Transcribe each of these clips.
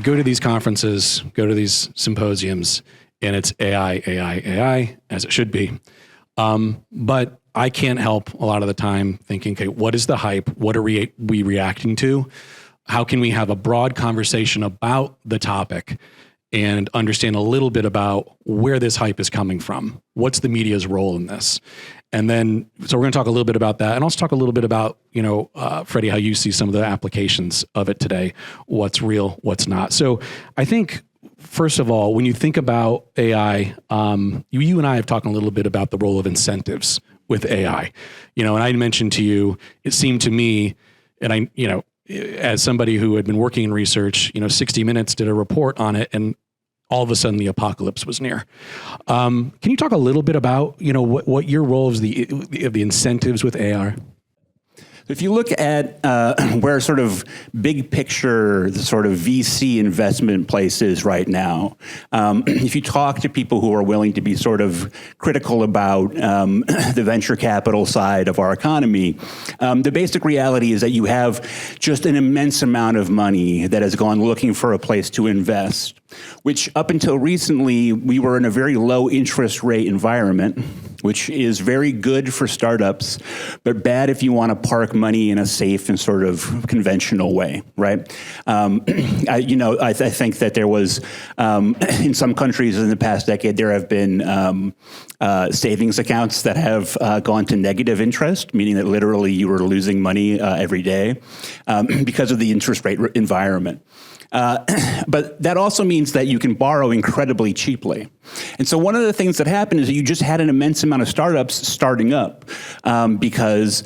go to these conferences, go to these symposiums, and it's AI, AI, AI, as it should be. But I can't help a lot of the time thinking, okay, what is the hype? What are we reacting to? How can we have a broad conversation about the topic and understand a little bit about where this hype is coming from? What's the media's role in this? And then, so we're going to talk a little bit about that, and also talk a little bit about, Freddie, how you see some of the applications of it today, what's real, what's not. So I think, first of all, when you think about AI, you and I have talked a little bit about the role of incentives with AI. And I mentioned to you, it seemed to me, and as somebody who had been working in research, 60 Minutes did a report on it, and all of a sudden the apocalypse was near. Can you talk a little bit about, what your role is of the incentives with AI? If you look at where sort of big picture, the sort of VC investment place is right now, if you talk to people who are willing to be sort of critical about the venture capital side of our economy, the basic reality is that you have just an immense amount of money that has gone looking for a place to invest, which up until recently, we were in a very low interest rate environment, which is very good for startups, but bad if you want to park money in a safe and sort of conventional way, right? I think that there was, in some countries in the past decade, there have been savings accounts that have gone to negative interest, meaning that literally you were losing money every day because of the interest rate environment. But that also means that you can borrow incredibly cheaply. And so one of the things that happened is that you just had an immense amount of startups starting up because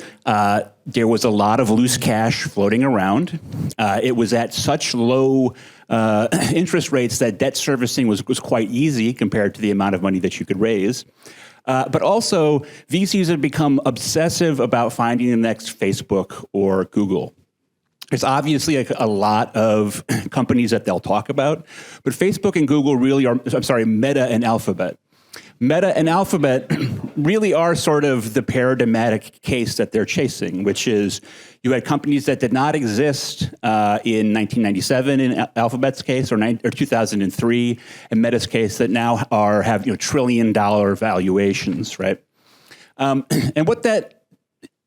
there was a lot of loose cash floating around. It was at such low interest rates that debt servicing was quite easy compared to the amount of money that you could raise. But also, VCs have become obsessive about finding the next Facebook or Google. There's obviously a lot of companies that they'll talk about, but Facebook and Google really are, Meta and Alphabet. Meta and Alphabet really are sort of the paradigmatic case that they're chasing, which is you had companies that did not exist in 1997 in Alphabet's case or 2003 in Meta's case that now have $1 trillion valuations, right? And what that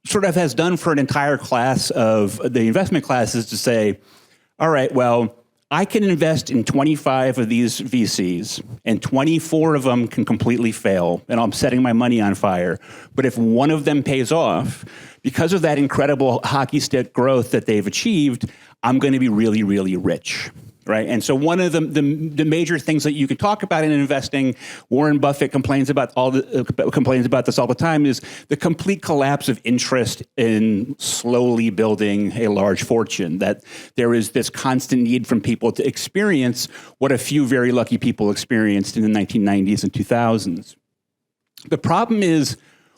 sort of has done for an entire class of the investment class is to say, all right, well, I can invest in 25 of these VCs and 24 of them can completely fail and I'm setting my money on fire. But if one of them pays off, because of that incredible hockey stick growth that they've achieved, I'm going to be really, really rich. Right, and so one of the major things that you can talk about in investing, Warren Buffett complains about this all the time, is the complete collapse of interest in slowly building a large fortune. That there is this constant need from people to experience what a few very lucky people experienced in the 1990s and 2000s. The problem is,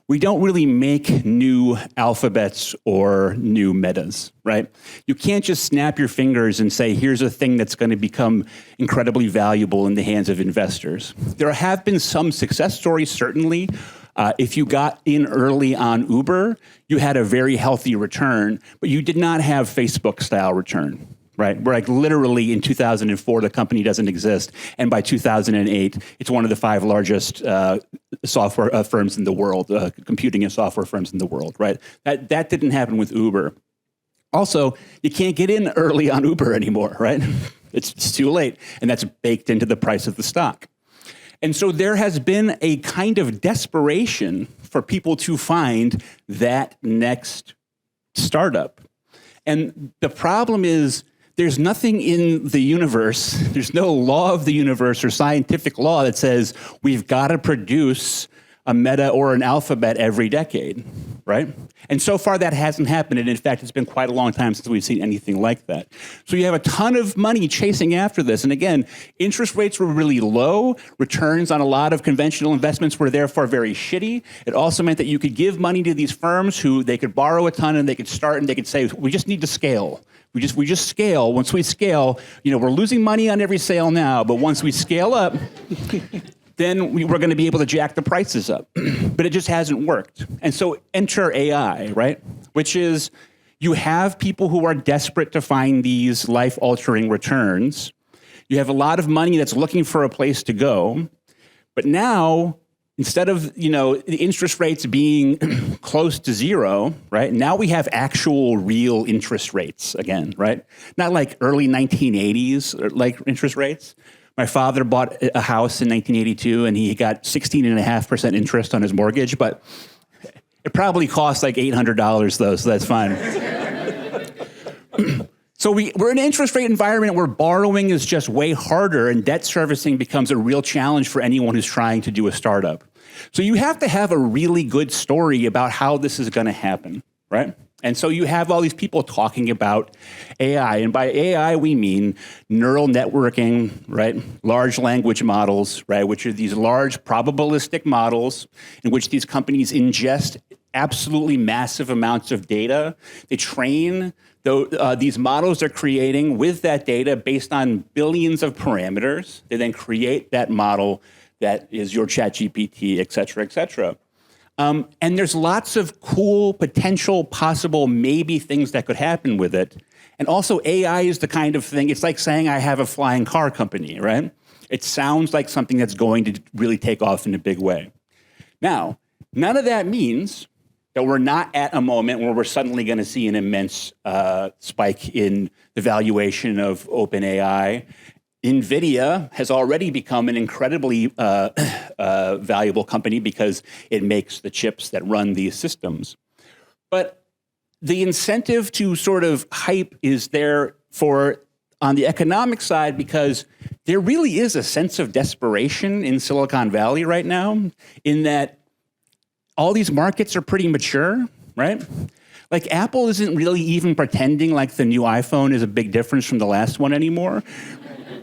we don't really make new alphabets or new metas, right? You can't just snap your fingers and say, here's a thing that's going to become incredibly valuable in the hands of investors. There have been some success stories, certainly. If you got in early on Uber, you had a very healthy return, but you did not have Facebook-style return. Right, where like literally in 2004 the company doesn't exist, and by 2008 it's one of the 5 largest software firms in the world, computing and software firms in the world. Right, that didn't happen with Uber. Also, you can't get in early on Uber anymore. Right, it's too late, and that's baked into the price of the stock. And so there has been a kind of desperation for people to find that next startup, and the problem is, there's nothing in the universe, there's no law of the universe or scientific law that says we've got to produce a Meta or an Alphabet every decade, right? And so far that hasn't happened, and in fact it's been quite a long time since we've seen anything like that. So you have a ton of money chasing after this, and again, interest rates were really low, returns on a lot of conventional investments were therefore very shitty. It also meant that you could give money to these firms who they could borrow a ton and they could start and they could say, we just need to scale. We just scale. Once we scale, we're losing money on every sale now, but once we scale up, then we're going to be able to jack the prices up. But it just hasn't worked. And so enter AI, right? Which is you have people who are desperate to find these life-altering returns, You have a lot of money that's looking for a place to go. But now, instead of, the interest rates being close to zero, right? Now we have actual real interest rates again, right? Not like early 1980s like interest rates. My father bought a house in 1982 and he got 16.5% interest on his mortgage, but it probably cost like $800 though, so that's fine. So we're in an interest rate environment where borrowing is just way harder and debt servicing becomes a real challenge for anyone who's trying to do a startup. So you have to have a really good story about how this is going to happen, right? And so you have all these people talking about AI, and by AI we mean neural networking, right? Large language models, right? Which are these large probabilistic models in which these companies ingest absolutely massive amounts of data. They train these models they're creating with that data based on billions of parameters. They then create that model that is your ChatGPT, et cetera, et cetera. And there's lots of cool, potential, possible, maybe things that could happen with it. And also AI is the kind of thing, it's like saying I have a flying car company, right? It sounds like something that's going to really take off in a big way. Now, none of that means that we're not at a moment where we're suddenly going to see an immense spike in the valuation of OpenAI. NVIDIA has already become an incredibly valuable company because it makes the chips that run these systems. But the incentive to sort of hype is there on the economic side because there really is a sense of desperation in Silicon Valley right now in that all these markets are pretty mature, right? Like Apple isn't really even pretending like the new iPhone is a big difference from the last one anymore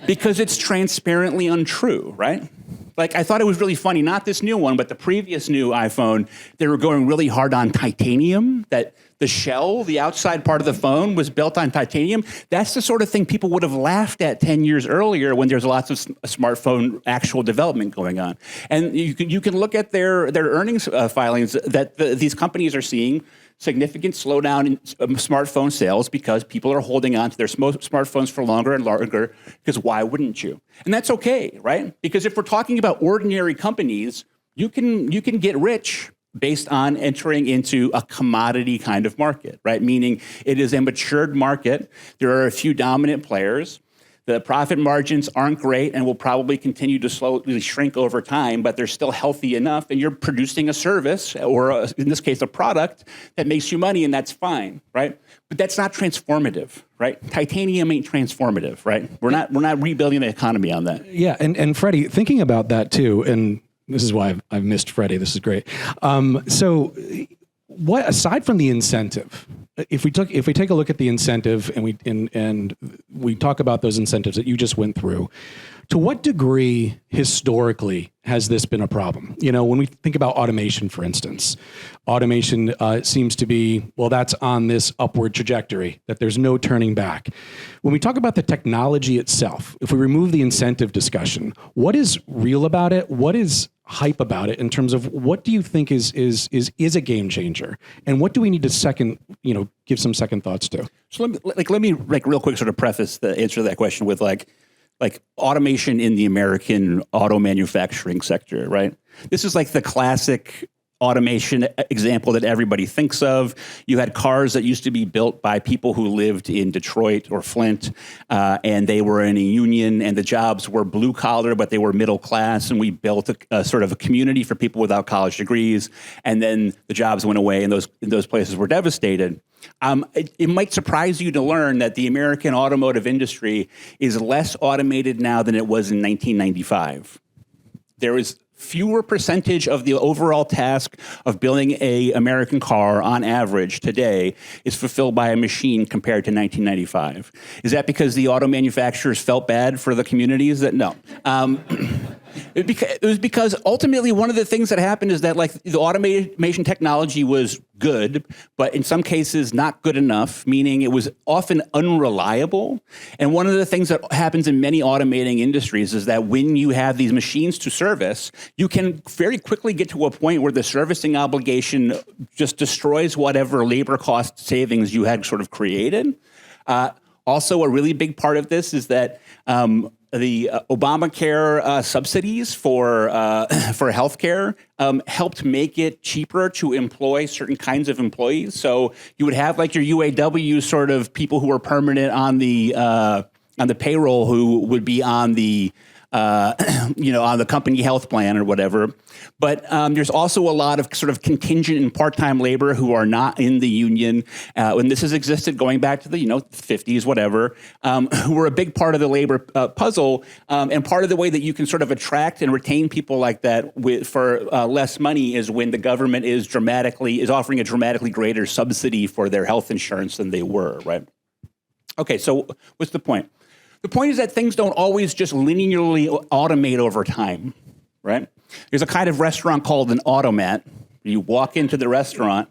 because it's transparently untrue, right? Like I thought it was really funny, not this new one, but the previous new iPhone, they were going really hard on titanium, that the shell, the outside part of the phone was built on titanium. That's the sort of thing people would have laughed at 10 years earlier when there's lots of smartphone actual development going on. And you can look at their earnings filings that these companies are seeing significant slowdown in smartphone sales because people are holding on to their smartphones for longer and longer, because why wouldn't you? And that's okay, right? Because if we're talking about ordinary companies, you can get rich based on entering into a commodity kind of market, right? Meaning it is a matured market. There are a few dominant players. The profit margins aren't great and will probably continue to slowly shrink over time, but they're still healthy enough, and you're producing a service, or in this case, a product that makes you money, and that's fine, right? But that's not transformative, right? Titanium ain't transformative, right? We're not rebuilding the economy on that. Yeah, and Freddie, thinking about that too, and this is why I've missed Freddie. This is great. So, what aside from the incentive, if we take a look at the incentive and we talk about those incentives that you just went through, to what degree historically has this been a problem? When we think about automation, for instance, automation seems to be, well, that's on this upward trajectory, that there's no turning back. When we talk about the technology itself, if we remove the incentive discussion, what is real about it? What is hype about it in terms of what do you think is a game changer, and what do we need to give some second thoughts to? So let me real quick sort of preface the answer to that question with like automation in the American auto manufacturing sector, right? This is like the classic automation example that everybody thinks of. You had cars that used to be built by people who lived in Detroit or Flint, and they were in a union, and the jobs were blue collar, but they were middle class, and we built a sort of a community for people without college degrees, and then the jobs went away, and those places were devastated. It might surprise you to learn that the American automotive industry is less automated now than it was in 1995. There is fewer percentage of the overall task of building an American car on average today is fulfilled by a machine compared to 1995. Is that because the auto manufacturers felt bad for the communities? No. It was because ultimately one of the things that happened is that like the automation technology was good, but in some cases not good enough, meaning it was often unreliable. And one of the things that happens in many automating industries is that when you have these machines to service, you can very quickly get to a point where the servicing obligation just destroys whatever labor cost savings you had sort of created. Also, a really big part of this is that Obamacare subsidies for healthcare helped make it cheaper to employ certain kinds of employees. So you would have like your UAW sort of people who are permanent on the payroll who would be on the on the company health plan or whatever. But there's also a lot of sort of contingent and part-time labor who are not in the union. And this has existed going back to the 50s, whatever, who were a big part of the labor puzzle. And part of the way that you can sort of attract and retain people like that for less money is when the government is offering a dramatically greater subsidy for their health insurance than they were, right? Okay, so what's the point? The point is that things don't always just linearly automate over time, right? There's a kind of restaurant called an automat. You walk into the restaurant,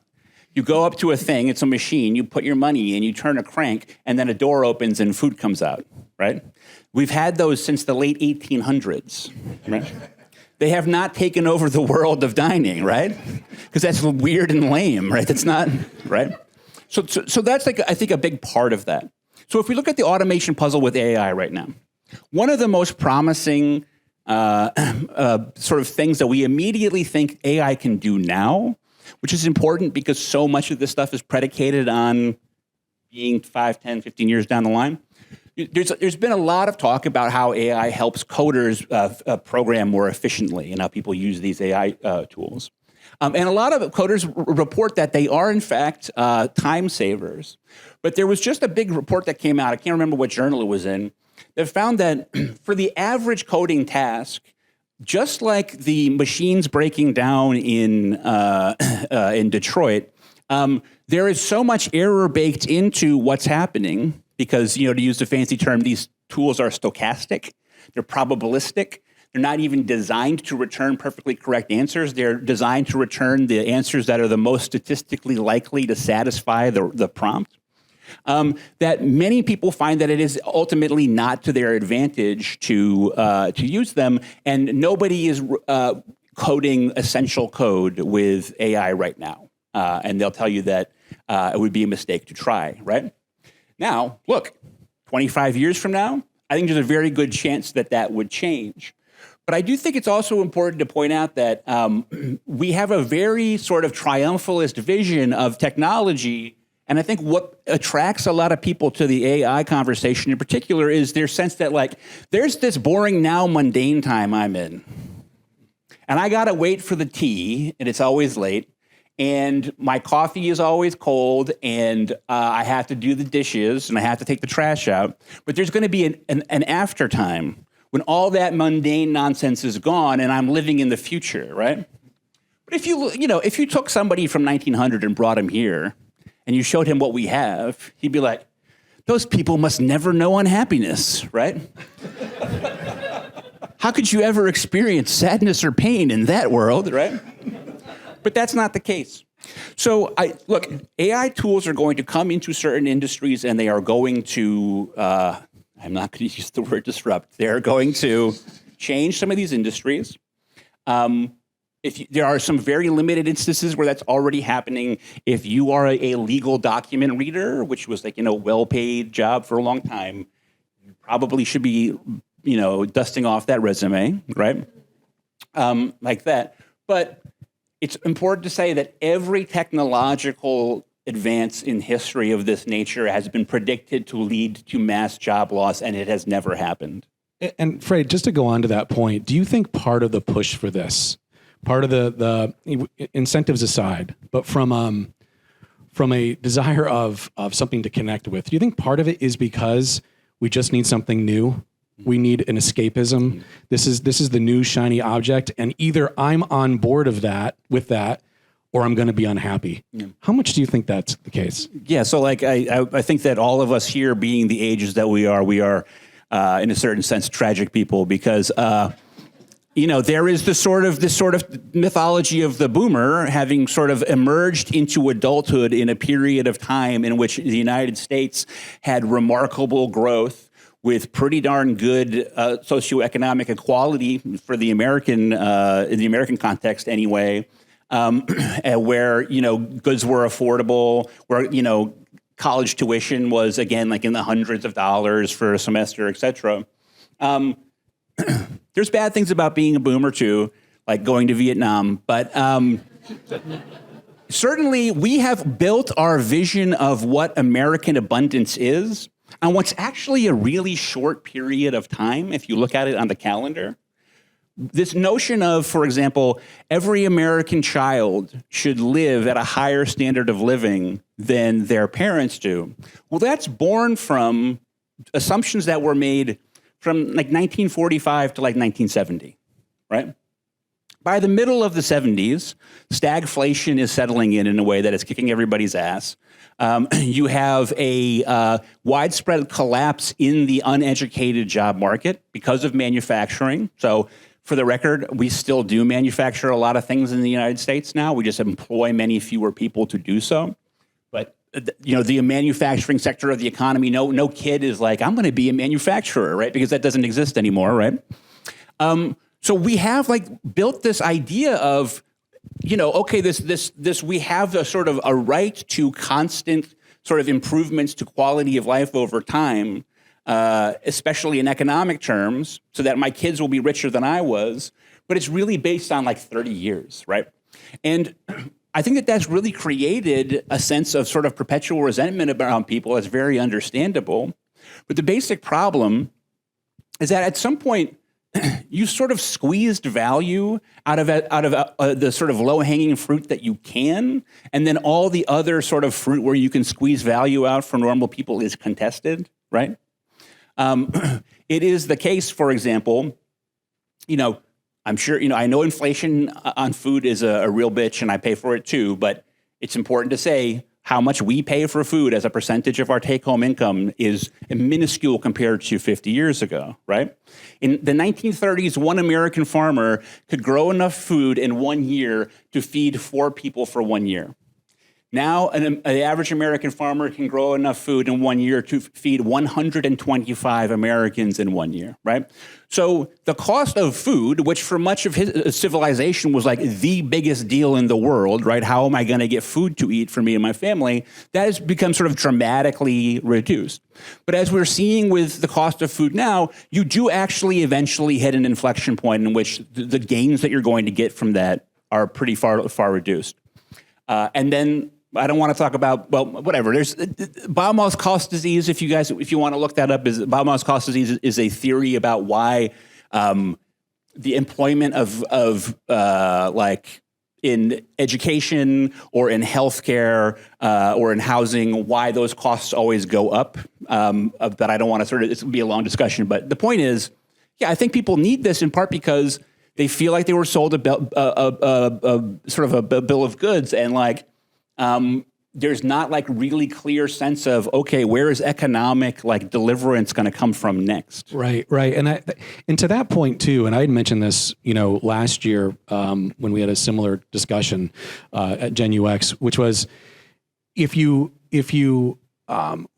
you go up to a thing, it's a machine, you put your money in, you turn a crank, and then a door opens and food comes out, right? We've had those since the late 1800s, right? They have not taken over the world of dining, right? Because that's weird and lame, right? That's not, right? So that's like, I think, a big part of that. So if we look at the automation puzzle with AI right now, one of the most promising sort of things that we immediately think AI can do now, which is important because so much of this stuff is predicated on being 5, 10, 15 years down the line. There's been a lot of talk about how AI helps coders program more efficiently and how people use these AI tools. And a lot of coders report that they are, in fact, time savers. But there was just a big report that came out, I can't remember what journal it was in, that found that for the average coding task, just like the machines breaking down in Detroit, there is so much error baked into what's happening because, to use the fancy term, these tools are stochastic, they're probabilistic. They're not even designed to return perfectly correct answers. They're designed to return the answers that are the most statistically likely to satisfy the prompt. That many people find that it is ultimately not to their advantage to use them, and nobody is coding essential code with AI right now. And they'll tell you that it would be a mistake to try, right? Now, look, 25 years from now, I think there's a very good chance that that would change. But I do think it's also important to point out that we have a very sort of triumphalist vision of technology. And I think what attracts a lot of people to the AI conversation in particular is their sense that, like, there's this boring now mundane time I'm in. And I got to wait for the tea, and it's always late. And my coffee is always cold, and I have to do the dishes, and I have to take the trash out. But there's going to be an after time when all that mundane nonsense is gone and I'm living in the future, right? But if you took somebody from 1900 and brought him here and you showed him what we have, he'd be like, those people must never know unhappiness, right? How could you ever experience sadness or pain in that world, right? But that's not the case. So look, AI tools are going to come into certain industries and they are going to, I'm not going to use the word disrupt. They're going to change some of these industries. There are some very limited instances where that's already happening. If you are a legal document reader, which was like, well-paid job for a long time, you probably should be, dusting off that resume, right? Like that. But it's important to say that every technological advance in history of this nature has been predicted to lead to mass job loss, and it has never happened. And Fred, just to go on to that point, do you think part of the push for this, part of the incentives aside, but from a desire of something to connect with, do you think part of it is because we just need something new? We need an escapism. This is the new shiny object, and either I'm on board with that, or I'm going to be unhappy. Yeah. How much do you think that's the case? Yeah, so like I think that all of us here, being the ages that we are in a certain sense tragic people because there is this sort of mythology of the boomer having sort of emerged into adulthood in a period of time in which the United States had remarkable growth with pretty darn good socioeconomic equality for the American in the American context anyway. Where goods were affordable, where college tuition was again like in the hundreds of dollars for a semester, et cetera. There's bad things about being a boomer too, like going to Vietnam, but certainly we have built our vision of what American abundance is on what's actually a really short period of time if you look at it on the calendar. This notion of, for example, every American child should live at a higher standard of living than their parents do. Well, that's born from assumptions that were made from like 1945 to like 1970, right? By the middle of the 70s, stagflation is settling in a way that is kicking everybody's ass. You have a widespread collapse in the uneducated job market because of manufacturing. So for the record, we still do manufacture a lot of things in the United States now. We just employ many fewer people to do so. But the manufacturing sector of the economy, no kid is like, I'm going to be a manufacturer, right? Because that doesn't exist anymore, right? So we have like built this idea of, okay, this we have a sort of a right to constant sort of improvements to quality of life over time, especially in economic terms, so that my kids will be richer than I was. But it's really based on like 30 years, right? And I think that that's really created a sense of sort of perpetual resentment around people that's very understandable. But the basic problem is that at some point, you sort of squeezed value out of the sort of low-hanging fruit that you can, and then all the other sort of fruit where you can squeeze value out for normal people is contested, right? It is the case, for example, I'm sure, I know inflation on food is a real bitch, and I pay for it too, but it's important to say how much we pay for food as a percentage of our take-home income is minuscule compared to 50 years ago, right? In the 1930s, one American farmer could grow enough food in 1 year to feed 4 people for 1 year. Now, an average American farmer can grow enough food in 1 year to feed 125 Americans in 1 year, right? So the cost of food, which for much of his civilization was like the biggest deal in the world, right? How am I going to get food to eat for me and my family? That has become sort of dramatically reduced. But as we're seeing with the cost of food now, you do actually eventually hit an inflection point in which the gains that you're going to get from that are pretty far reduced. And then I don't want to talk about, well, whatever. There's Baumann's cost disease. If you want to look that up, Baumann's cost disease is a theory about why the employment of like in education or in healthcare or in housing, why those costs always go up. But I don't want to this will be a long discussion. But the point is, I think people need this in part because they feel like they were sold a sort of a bill of goods, and like there's not like really clear sense of, okay, where is economic like deliverance going to come from next? Right. And to that point too, and I had mentioned this, last year when we had a similar discussion at GENUX, which was if you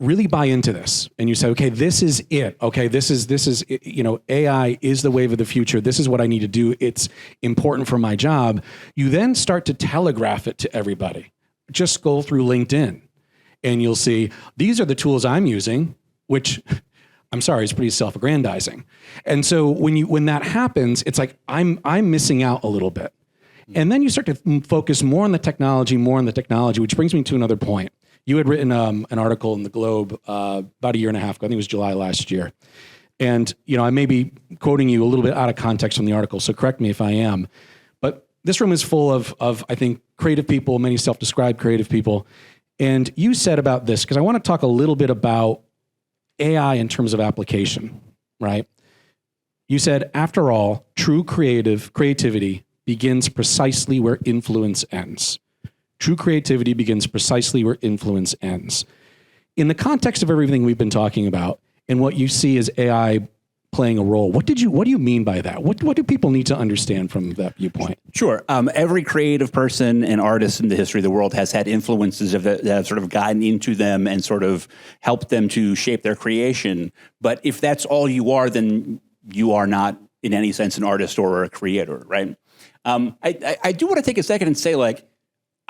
really buy into this and you say, okay, this is it. Okay, this is AI is the wave of the future. This is what I need to do. It's important for my job. You then start to telegraph it to everybody. Just scroll through LinkedIn and you'll see these are the tools I'm using, which I'm sorry, is pretty self-aggrandizing. And so when that happens, it's like I'm missing out a little bit. And then you start to focus more on the technology, which brings me to another point. You had written an article in the Globe about a year and a half ago. I think it was July last year. And I may be quoting you a little bit out of context from the article, so correct me if I am. But this room is full of I think, creative people, many self-described creative people. And you said about this, because I want to talk a little bit about AI in terms of application, right? You said, after all, true creativity begins precisely where influence ends. True creativity begins precisely where influence ends. In the context of everything we've been talking about and what you see as AI playing a role, what do you mean by that? What do people need to understand from that viewpoint? Sure. Every creative person and artist in the history of the world has had influences that have sort of gotten into them and sort of helped them to shape their creation. But if that's all you are, then you are not in any sense an artist or a creator, right? I do want to take a second and say, like,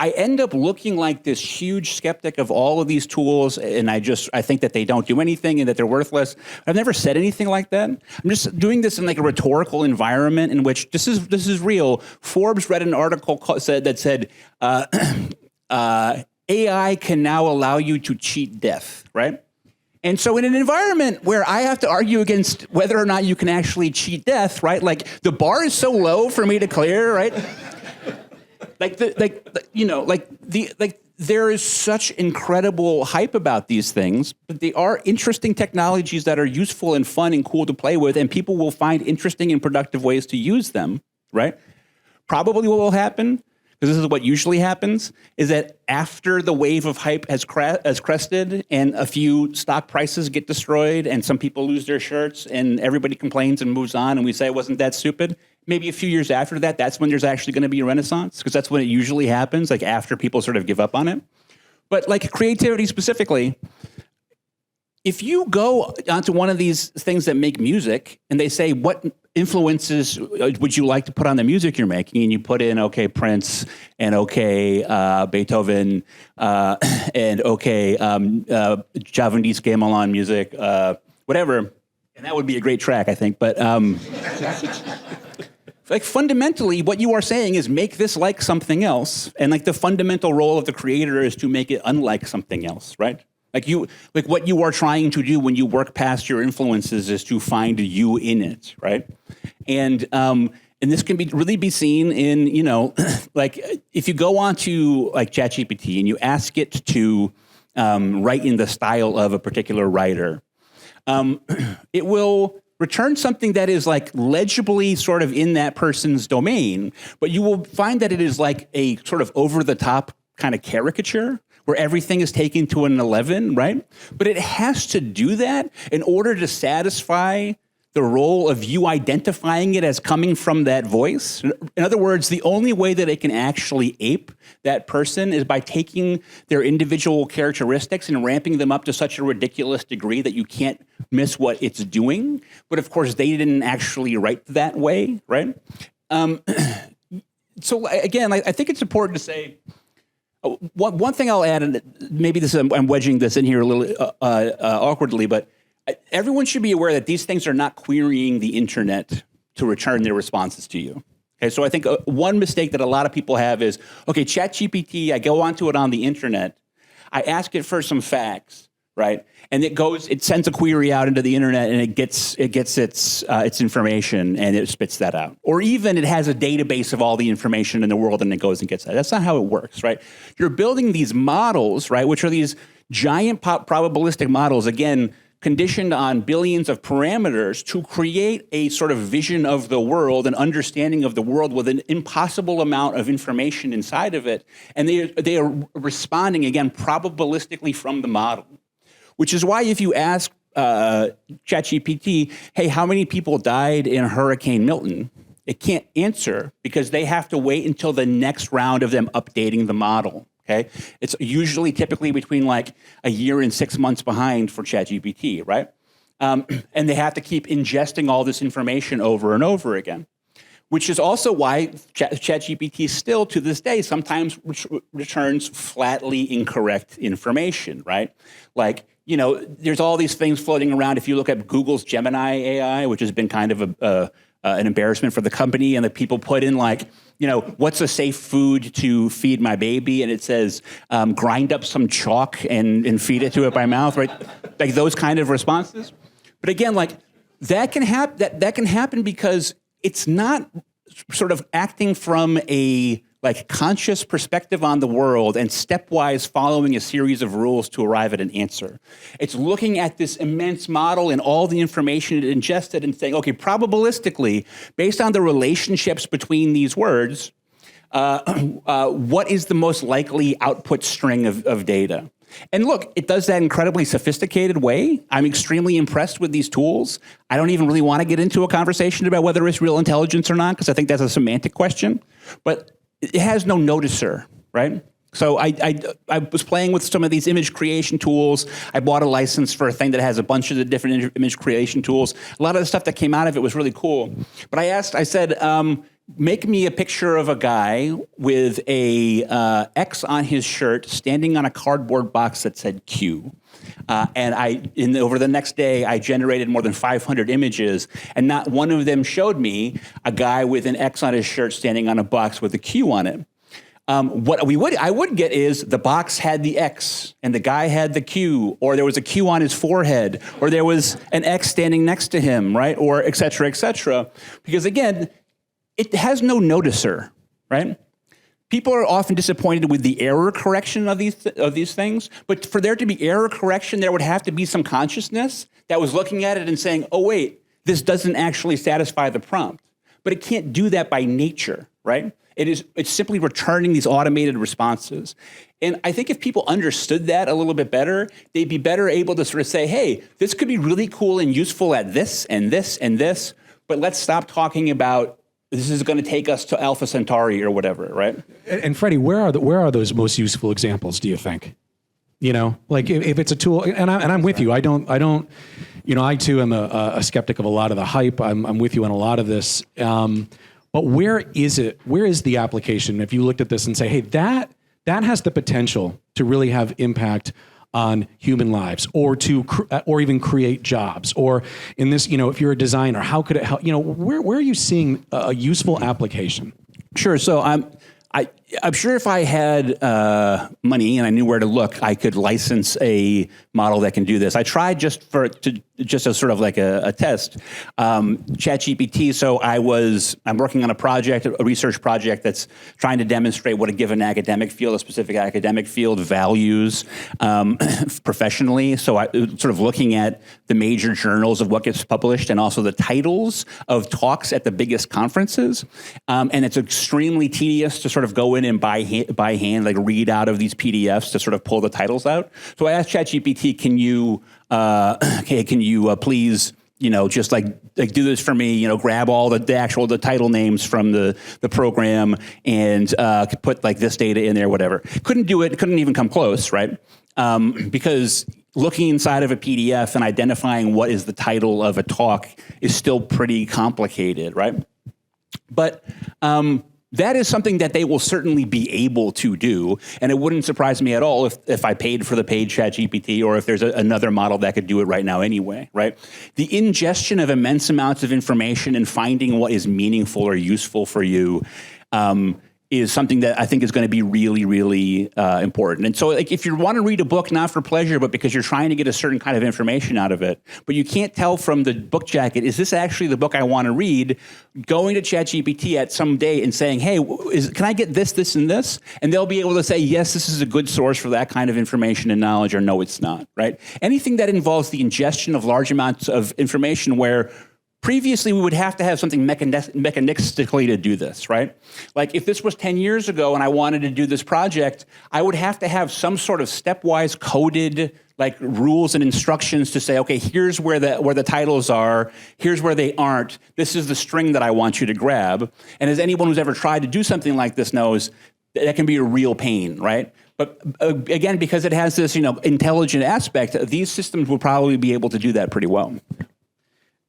I end up looking like this huge skeptic of all of these tools, and I think that they don't do anything and that they're worthless. I've never said anything like that. I'm just doing this in like a rhetorical environment in which this is real. Forbes read an article that said AI can now allow you to cheat death, right? And so in an environment where I have to argue against whether or not you can actually cheat death, right? Like the bar is so low for me to clear, right? There is such incredible hype about these things, but they are interesting technologies that are useful and fun and cool to play with, and people will find interesting and productive ways to use them, right? Probably what will happen, because this is what usually happens, is that after the wave of hype has crested and a few stock prices get destroyed and some people lose their shirts and everybody complains and moves on and we say, wasn't that stupid? Maybe a few years after that, that's when there's actually going to be a renaissance, because that's when it usually happens, like after people sort of give up on it. But like creativity specifically, if you go onto one of these things that make music and they say, what influences would you like to put on the music you're making? And you put in, okay, Prince, and okay, Beethoven, and okay, Javanese gamelan music, whatever. And that would be a great track, I think. But like fundamentally, what you are saying is make this like something else. And like the fundamental role of the creator is to make it unlike something else, right? Like what you are trying to do when you work past your influences is to find you in it, right? And this can really be seen in, like if you go on to like ChatGPT and you ask it to write in the style of a particular writer, it will return something that is like legibly sort of in that person's domain, but you will find that it is like a sort of over-the-top kind of caricature where everything is taken to an 11, right? But it has to do that in order to satisfy the role of you identifying it as coming from that voice. In other words, the only way that it can actually ape that person is by taking their individual characteristics and ramping them up to such a ridiculous degree that you can't miss what it's doing. But of course, they didn't actually write that way, right? So again, I think it's important to say, one thing I'll add, and maybe I'm wedging this in here a little awkwardly, but everyone should be aware that these things are not querying the internet to return their responses to you. Okay, so I think one mistake that a lot of people have is, okay, ChatGPT, I go onto it on the internet, I ask it for some facts, right? And it sends a query out into the internet, and it gets its information, and it spits that out. Or even it has a database of all the information in the world, and it goes and gets that. That's not how it works, right? You're building these models, right, which are these giant probabilistic models, again, conditioned on billions of parameters to create a sort of vision of the world, an understanding of the world with an impossible amount of information inside of it. And they are responding, again, probabilistically from the model. Which is why if you ask ChatGPT, hey, how many people died in Hurricane Milton? It can't answer because they have to wait until the next round of them updating the model. Okay, it's usually typically between like a year and 6 months behind for ChatGPT, right? And they have to keep ingesting all this information over and over again, which is also why ChatGPT still to this day sometimes returns flatly incorrect information, right? Like, there's all these things floating around. If you look at Google's Gemini AI, which has been kind of an embarrassment for the company, and the people put in like, what's a safe food to feed my baby? And it says, grind up some chalk and feed it to it by mouth, right? Like those kind of responses. But again, like that can happen because it's not sort of acting from a like conscious perspective on the world and stepwise following a series of rules to arrive at an answer. It's looking at this immense model and all the information it ingested and saying, okay, probabilistically, based on the relationships between these words, what is the most likely output string of data? And look, it does that incredibly sophisticated way. I'm extremely impressed with these tools. I don't even really want to get into a conversation about whether it's real intelligence or not, because I think that's a semantic question. But it has no noticer, right? So I was playing with some of these image creation tools. I bought a license for a thing that has a bunch of the different image creation tools. A lot of the stuff that came out of it was really cool. But I said, make me a picture of a guy with a X on his shirt standing on a cardboard box that said Q. And over the next day, I generated more than 500 images, and not one of them showed me a guy with an X on his shirt standing on a box with a Q on it. What I would get is the box had the X and the guy had the Q, or there was a Q on his forehead, or there was an X standing next to him, right? Or et cetera, et cetera. Because again, it has no noticer, right? People are often disappointed with the error correction of these things, but for there to be error correction, there would have to be some consciousness that was looking at it and saying, oh wait, this doesn't actually satisfy the prompt. But it can't do that by nature, right? It's simply returning these automated responses. And I think if people understood that a little bit better, they'd be better able to sort of say, hey, this could be really cool and useful at this and this and this, but let's stop talking about this is going to take us to Alpha Centauri or whatever, right? And Freddie, where are those most useful examples, do you think? You know, like if it's a tool, and I'm with you. I don't, you know, I too am a skeptic of a lot of the hype. I'm with you on a lot of this. But where is it? Where is the application? If you looked at this and say, hey, that has the potential to really have impact on human lives, or to or even create jobs, or in this, you know, if you're a designer, how could it help? You know, where are you seeing a useful application? Sure. So I'm sure if I had money and I knew where to look, I could license a model that can do this. I tried just as sort of like a test, ChatGPT. So I'm working on a research project that's trying to demonstrate what a given academic field, a specific academic field, values professionally. So I sort of looking at the major journals of what gets published and also the titles of talks at the biggest conferences. And it's extremely tedious to sort of go in and by hand, like read out of these PDFs to sort of pull the titles out. So I asked ChatGPT, can you please, you know, just like do this for me, you know, grab all the title names from the program and put like this data in there, whatever. Couldn't do it, couldn't even come close, right? Because looking inside of a PDF and identifying what is the title of a talk is still pretty complicated, right? But that is something that they will certainly be able to do, and it wouldn't surprise me at all if I paid for the paid ChatGPT, or if there's another model that could do it right now anyway, right? The ingestion of immense amounts of information and finding what is meaningful or useful for you is something that I think is going to be really, really important. And so like, if you want to read a book, not for pleasure, but because you're trying to get a certain kind of information out of it, but you can't tell from the book jacket, is this actually the book I want to read? Going to ChatGPT at some day and saying, hey, can I get this, this, and this? And they'll be able to say, yes, this is a good source for that kind of information and knowledge, or no, it's not, right? Anything that involves the ingestion of large amounts of information where previously, we would have to have something mechanistically to do this, right? Like if this was 10 years ago and I wanted to do this project, I would have to have some sort of stepwise coded like rules and instructions to say, okay, here's where the titles are, here's where they aren't, this is the string that I want you to grab. And as anyone who's ever tried to do something like this knows, that can be a real pain, right? But again, because it has this, you know, intelligent aspect, these systems will probably be able to do that pretty well.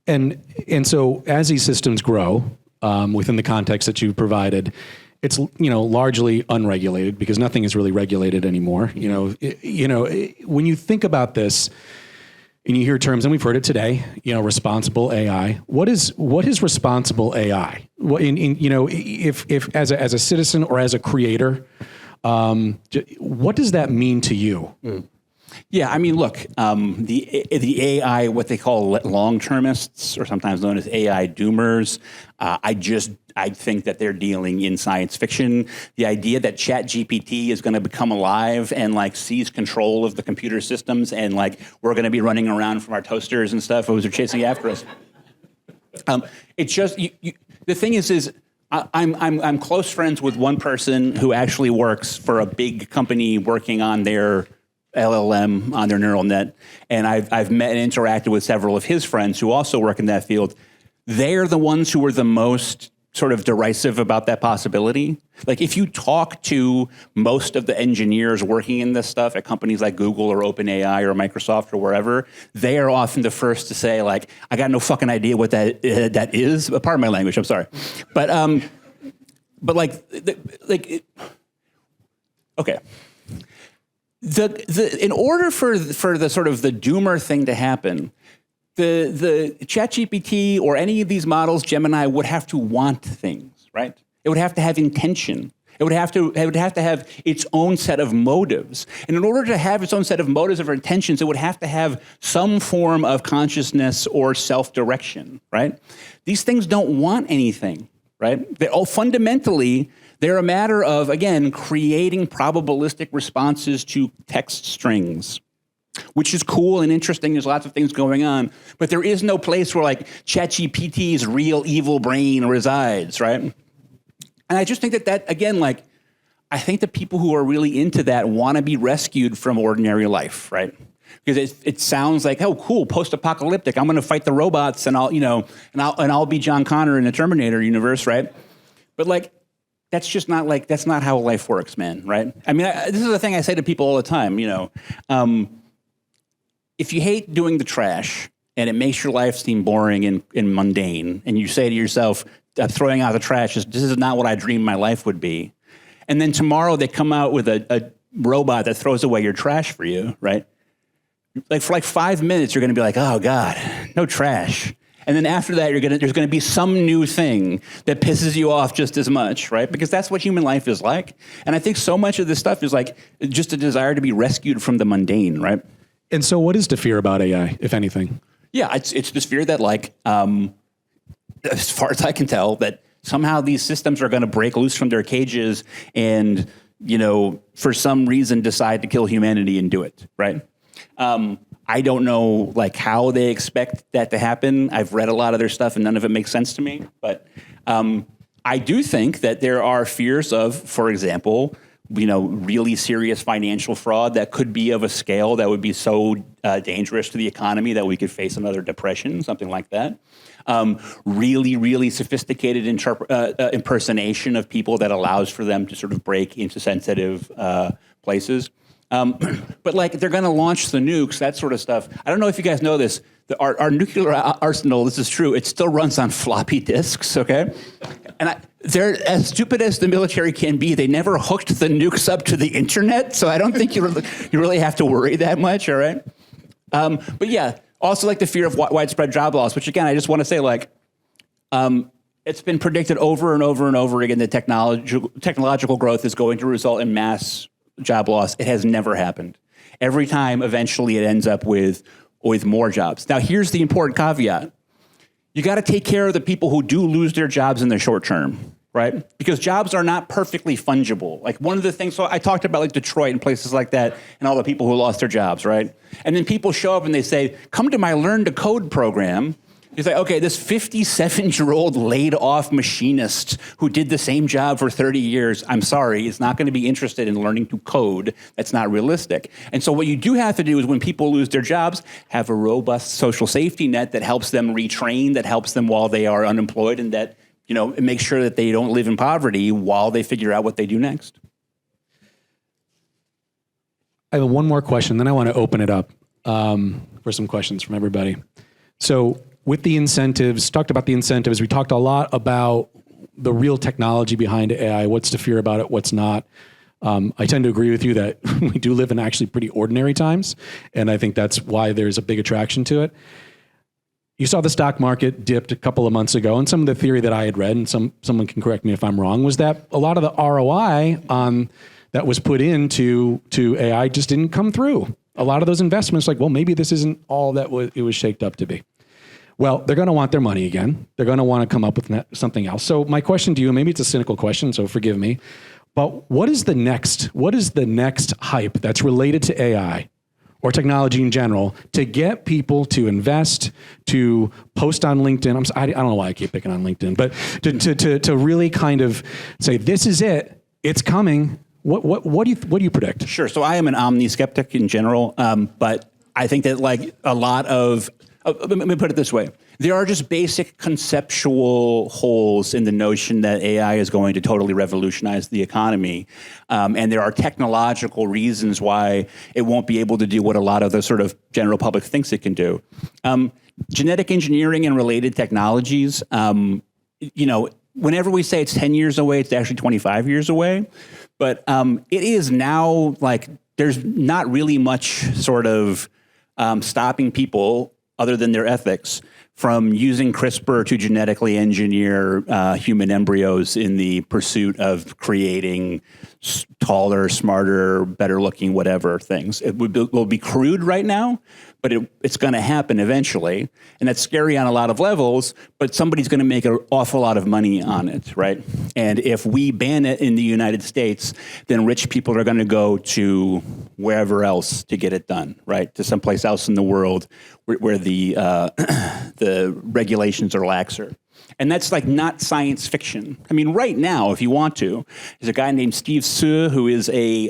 And so as these systems grow within the context that you've provided, it's, you know, largely unregulated because nothing is really regulated anymore. When you think about this and you hear terms, and we've heard it today, you know, responsible AI. What is responsible AI? If as a citizen or as a creator, what does that mean to you? Yeah, I mean, look, the AI, what they call long-termists, or sometimes known as AI doomers, I think that they're dealing in science fiction. The idea that ChatGPT is going to become alive and like seize control of the computer systems, and like we're going to be running around from our toasters and stuff as they're chasing after us. It's just the thing is I'm close friends with one person who actually works for a big company working on their LLM, on their neural net, and I've met and interacted with several of his friends who also work in that field. They're the ones who are the most sort of derisive about that possibility. Like if you talk to most of the engineers working in this stuff at companies like Google or OpenAI or Microsoft or wherever, they are often the first to say like, I got no fucking idea what that is. Pardon my language, I'm sorry. But but okay. In order for the sort of the doomer thing to happen, the ChatGPT or any of these models, Gemini, would have to want things, right? It would have to have intention. It would have to have its own set of motives. And in order to have its own set of motives or intentions, it would have to have some form of consciousness or self-direction, right? These things don't want anything, right? Fundamentally, they're a matter of, again, creating probabilistic responses to text strings, which is cool and interesting. There's lots of things going on. But there is no place where, like, ChatGPT's real evil brain resides, right? And I just think that, again, like, I think the people who are really into that want to be rescued from ordinary life, right? Because it sounds like, oh, cool, post-apocalyptic. I'm going to fight the robots, and I'll be John Connor in the Terminator universe, right? But like, that's not how life works, man, right? I mean, this is the thing I say to people all the time. If you hate doing the trash and it makes your life seem boring and mundane, and you say to yourself, throwing out the trash, this is not what I dreamed my life would be. And then tomorrow they come out with a robot that throws away your trash for you, right? Like for 5 minutes, you're going to be like, oh God, no trash. And then after that, there's going to be some new thing that pisses you off just as much, right? Because that's what human life is like. And I think so much of this stuff is like just a desire to be rescued from the mundane, right? And so what is the fear about AI, if anything? Yeah, it's this fear that, like, as far as I can tell, that somehow these systems are going to break loose from their cages and, for some reason decide to kill humanity and do it, right? I don't know, like, how they expect that to happen. I've read a lot of their stuff and none of it makes sense to me. But I do think that there are fears of, for example, really serious financial fraud that could be of a scale that would be so dangerous to the economy that we could face another depression, something like that. Really, really sophisticated impersonation of people that allows for them to sort of break into sensitive places. But like, they're going to launch the nukes, that sort of stuff. I don't know if you guys know this. Our nuclear arsenal, this is true, it still runs on floppy disks, okay? And they're as stupid as the military can be. They never hooked the nukes up to the internet, so I don't think you really have to worry that much, all right? But yeah, also like the fear of widespread job loss, which again, I just want to say, like, it's been predicted over and over and over again that technological growth is going to result in mass job loss. It has never happened. Every time, eventually, it ends up with more jobs. Now, here's the important caveat. You got to take care of the people who do lose their jobs in the short term, right? Because jobs are not perfectly fungible. Like, one of the things, so I talked about like Detroit and places like that and all the people who lost their jobs, right? And then people show up and they say, come to my Learn to Code program. You say, okay, this 57-year-old laid-off machinist who did the same job for 30 years, I'm sorry, is not going to be interested in learning to code. That's not realistic. And so what you do have to do is, when people lose their jobs, have a robust social safety net that helps them retrain, that helps them while they are unemployed, and that, it makes sure that they don't live in poverty while they figure out what they do next. I have one more question, then I want to open it up for some questions from everybody. So, with the incentives, talked about the incentives. We talked a lot about the real technology behind AI. What's the fear about it? What's not? I tend to agree with you that we do live in actually pretty ordinary times. And I think that's why there's a big attraction to it. You saw the stock market dipped a couple of months ago. And some of the theory that I had read, and someone can correct me if I'm wrong, was that a lot of the ROI that was put into AI just didn't come through. A lot of those investments, like, well, maybe this isn't all that it was shaped up to be. Well, they're going to want their money again. They're going to want to come up with something else. So my question to you, maybe it's a cynical question, so forgive me, but what is the next hype that's related to AI or technology in general to get people to invest, to post on LinkedIn? I don't know why I keep picking on LinkedIn, but to really kind of say, this is it, it's coming. What do you predict? Sure. So I am an omni-skeptic in general, but I think that, like, a lot of let me put it this way. There are just basic conceptual holes in the notion that AI is going to totally revolutionize the economy. And there are technological reasons why it won't be able to do what a lot of the sort of general public thinks it can do. Genetic engineering and related technologies, whenever we say it's 10 years away, it's actually 25 years away. But it is now like there's not really much sort of stopping people other than their ethics from using CRISPR to genetically engineer human embryos in the pursuit of creating taller, smarter, better looking, whatever things. It will be crude right now, but it's going to happen eventually. And that's scary on a lot of levels, but somebody's going to make an awful lot of money on it, right? And if we ban it in the United States, then rich people are going to go to wherever else to get it done, right? To someplace else in the world where the regulations are laxer. And that's like not science fiction. I mean, right now, if you want to, there's a guy named Steve Suh who is a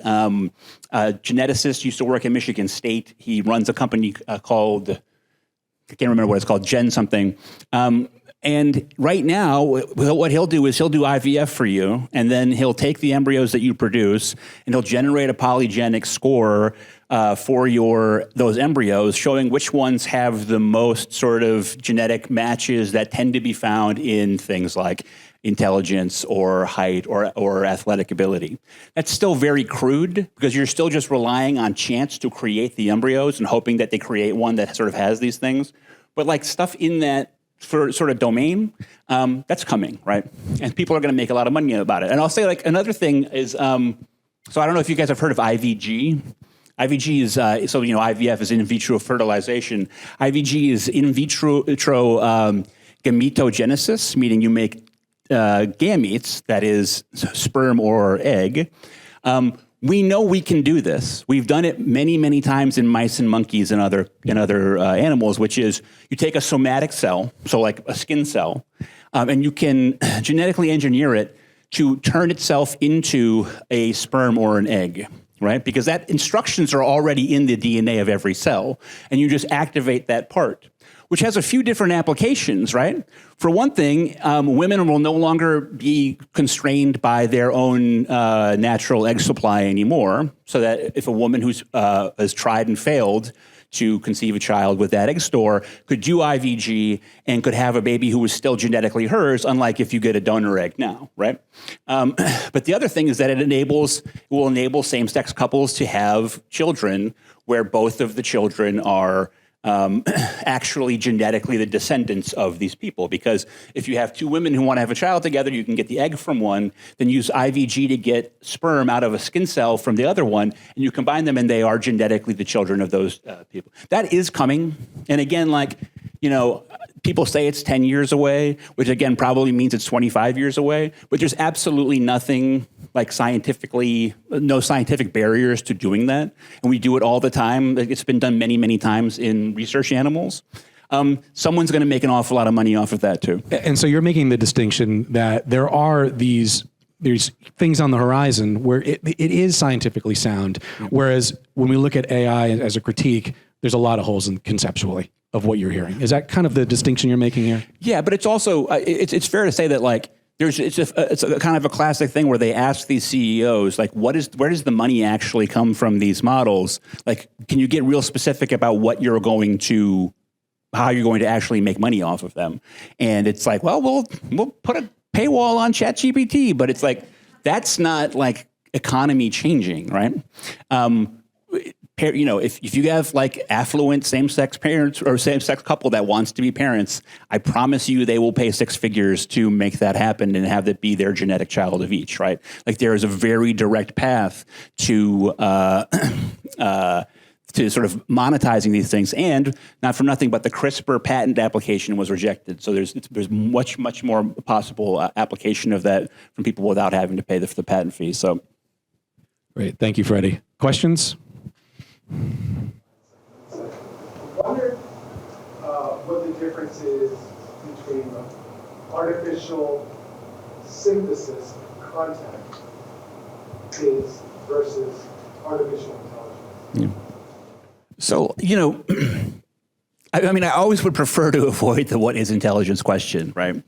geneticist, used to work at Michigan State. He runs a company called, I can't remember what it's called, Gen something. And right now, what he'll do is he'll do IVF for you, and then he'll take the embryos that you produce, and he'll generate a polygenic score for those embryos, showing which ones have the most sort of genetic matches that tend to be found in things like intelligence or height or athletic ability. That's still very crude because you're still just relying on chance to create the embryos and hoping that they create one that sort of has these things. But like stuff in that sort of domain, that's coming, right? And people are going to make a lot of money about it. And I'll say like another thing is, so I don't know if you guys have heard of IVG. IVG is, so, you know, IVF is in vitro fertilization. IVG is in vitro gametogenesis, meaning you make gametes, that is sperm or egg. We know we can do this. We've done it many, many times in mice and monkeys and other animals, which is you take a somatic cell, so like a skin cell, and you can genetically engineer it to turn itself into a sperm or an egg, right? Because that instructions are already in the DNA of every cell, and you just activate that part, which has a few different applications, right? For one thing, women will no longer be constrained by their own natural egg supply anymore, so that if a woman who's has tried and failed to conceive a child with that egg store could do IVG and could have a baby who was still genetically hers, unlike if you get a donor egg now, right? But the other thing is that it will enable same-sex couples to have children where both of the children are actually genetically the descendants of these people. Because if you have two women who want to have a child together, you can get the egg from one, then use IVG to get sperm out of a skin cell from the other one, and you combine them and they are genetically the children of those people. That is coming. And again, like, you know, people say it's 10 years away, which again probably means it's 25 years away, but there's absolutely nothing like no scientific barriers to doing that. And we do it all the time. It's been done many, many times in research animals. Someone's going to make an awful lot of money off of that too. And so you're making the distinction that there are there's things on the horizon where it is scientifically sound. Whereas when we look at AI as a critique, there's a lot of holes conceptually of what you're hearing. Is that kind of the distinction you're making here? Yeah, but it's also, it's fair to say that like, it's a kind of a classic thing where they ask these CEOs, like, where does the money actually come from these models? Like, can you get real specific about how you're going to actually make money off of them? And it's like, well, we'll put a paywall on ChatGPT, but it's like, that's not like economy changing, right? You know, if you have like affluent same-sex parents or same-sex couple that wants to be parents, I promise you they will pay six figures to make that happen and have that be their genetic child of each, right? Like there is a very direct path to sort of monetizing these things, and not for nothing, but the CRISPR patent application was rejected. So there's much more possible application of that from people without having to pay the patent fee. So, great, thank you, Freddie. Questions? I wonder what the difference is between artificial synthesis content is versus artificial intelligence. Yeah. So, you know, I mean, I always would prefer to avoid the what is intelligence question, right?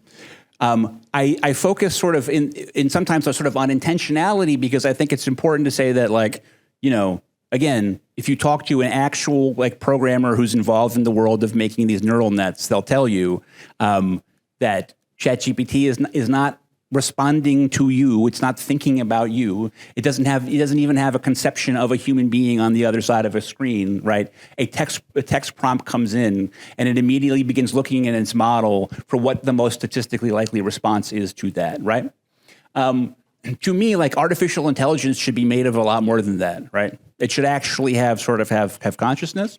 I focus sort of in sometimes sort of on intentionality because I think it's important to say that, like, you know, again, if you talk to an actual like programmer who's involved in the world of making these neural nets, they'll tell you that ChatGPT is not responding to you. It's not thinking about you. It doesn't even have a conception of a human being on the other side of a screen, right? A text prompt comes in and it immediately begins looking at its model for what the most statistically likely response is to that, right? To me, like, artificial intelligence should be made of a lot more than that, right? It should actually have consciousness.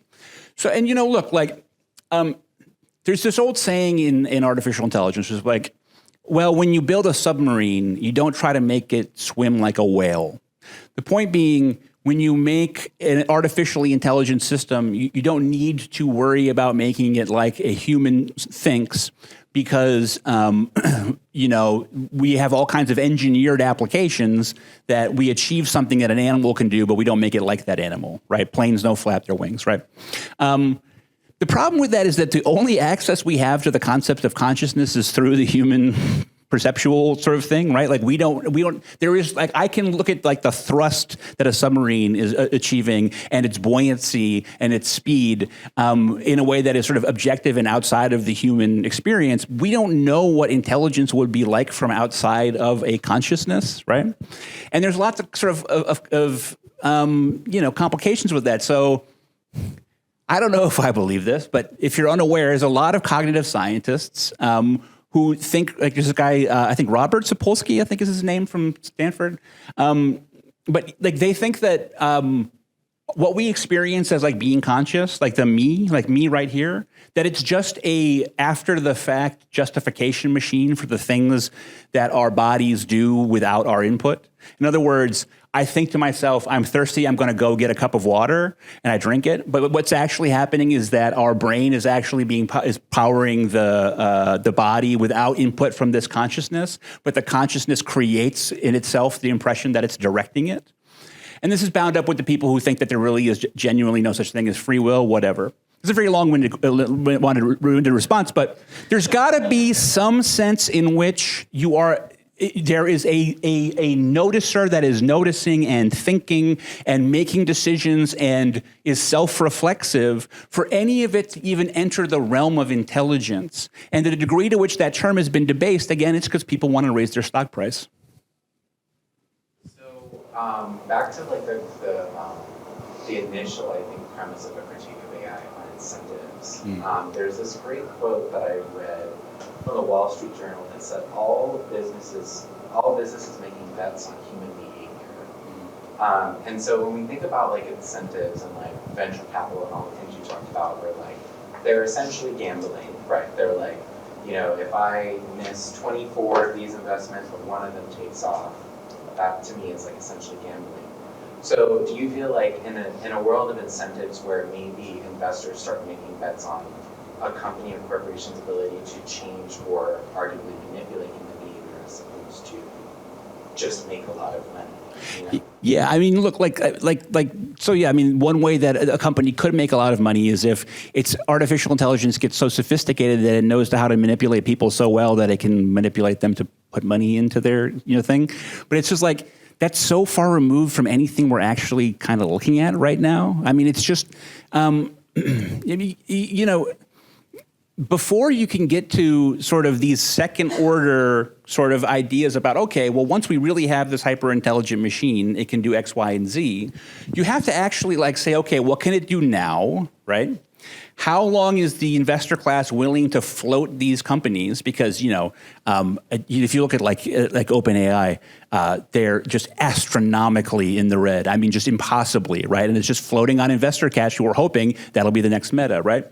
So, and look, like, there's this old saying in artificial intelligence, is like, well, when you build a submarine, you don't try to make it swim like a whale. The point being, when you make an artificially intelligent system, you don't need to worry about making it like a human thinks, because we have all kinds of engineered applications that we achieve something that an animal can do, but we don't make it like that animal, right? Planes don't flap their wings, right? The problem with that is that the only access we have to the concept of consciousness is through the human perceptual sort of thing, right? Like, we don't, there is, like, I can look at, like, the thrust that a submarine is achieving and its buoyancy and its speed in a way that is sort of objective and outside of the human experience. We don't know what intelligence would be like from outside of a consciousness, right? And there's lots of sort of complications with that. So I don't know if I believe this, but if you're unaware, there's a lot of cognitive scientists who think, like, there's this guy, I think Robert Sapolsky, I think is his name, from Stanford. But like, they think that what we experience as, like, being conscious, like me right here, that it's just a after the fact justification machine for the things that our bodies do without our input. In other words, I think to myself, I'm thirsty, I'm going to go get a cup of water, and I drink it. But what's actually happening is that our brain is actually is powering the body without input from this consciousness. But the consciousness creates in itself the impression that it's directing it. And this is bound up with the people who think that there really is genuinely no such thing as free will, whatever. It's a very long-winded response, but there's got to be some sense in which there is a noticer that is noticing and thinking and making decisions and is self-reflexive for any of it to even enter the realm of intelligence. And the degree to which that term has been debased, again, it's because people want to raise their stock price. So back to, like, the initial, I think, premise of a critique of AI on incentives. There's this great quote that I read from the Wall Street Journal that said all businesses making bets on human behavior. And so when we think about, like, incentives and, like, venture capital and all the things you talked about, where, like, they're essentially gambling, right? They're like, if I miss 24 of these investments but one of them takes off, that to me is, like, essentially gambling. So do you feel like in a world of incentives where maybe investors start making bets on a company or corporation's ability to change or arguably manipulate human behavior as opposed to just make a lot of money? Yeah, I mean, look, so I mean, one way that a company could make a lot of money is if its artificial intelligence gets so sophisticated that it knows how to manipulate people so well that it can manipulate them to put money into their thing. But it's just like, that's so far removed from anything we're actually kind of looking at right now. I mean, it's just, before you can get to sort of these second order sort of ideas about, okay, well, once we really have this hyper intelligent machine, it can do X, Y, and Z, you have to actually, like, say, okay, what can it do now, right? How long is the investor class willing to float these companies? Because, if you look at like OpenAI, they're just astronomically in the red. I mean, just impossibly, right? And it's just floating on investor cash who are hoping that'll be the next Meta, right?